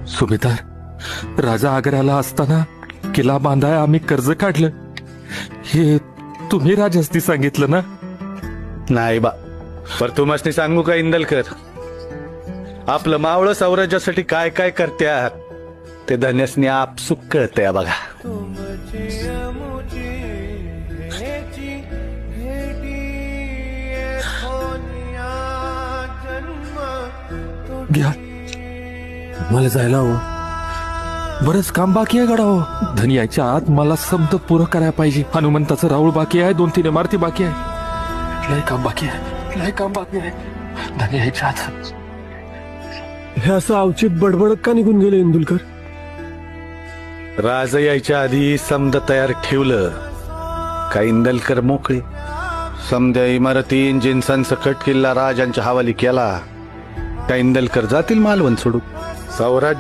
सुभेदार, राजा आग्र्याला असताना किल्ला बांधाय आम्ही कर्ज काढलं, हे तुम्ही राजासनी सांगितलं ना? नाही बा, पर तुम्हाला सांगू का इंदलकर, आपलं मावळं साम्राज्यासाठी काय काय करत्यात ते धन्यसनी आपसुक कळतंय बघा. घ्या, मला जायला हवं. बरंच काम बाकी आहे गडा. हो, धन यायच्या आत मला समज पुरं करायला पाहिजे. हनुमंताचं राऊळ बाकी आहे, 2-3 इमारती बाकी आहे. लय काम बाकी आहे, लय काम बाकी आहे. धन यायच्या आत. हे असं अवचित बडबडत का निघून गेले इंदुलकर? राज यायच्या आधी समद तयार ठेवलं का इंदलकर मोकळे. समद्या इमारती जिन्सांसकट किल्ला राजांच्या हवाली केला का इंदलकर जातील मालवण सोडून.